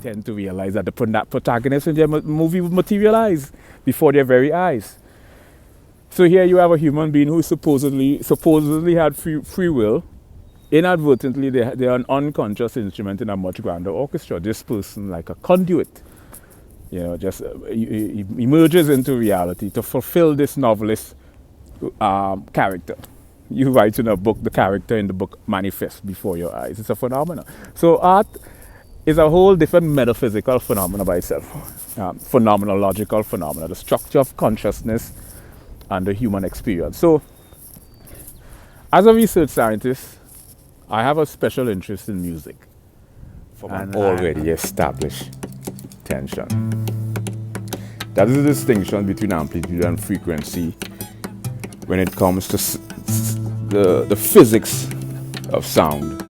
tend to realize that the protagonist in their movie will materialize before their very eyes. So here you have a human being who supposedly had free will. Inadvertently, they're an unconscious instrument in a much grander orchestra. This person, like a conduit, just emerges into reality to fulfill this novelist character. You write in a book, the character in the book manifests before your eyes. It's a phenomenon. So art is a whole different metaphysical phenomena by itself, phenomenological phenomena, the structure of consciousness and the human experience. So, as a research scientist, I have a special interest in music from an already established tension. That is the distinction between amplitude and frequency when it comes to the physics of sound.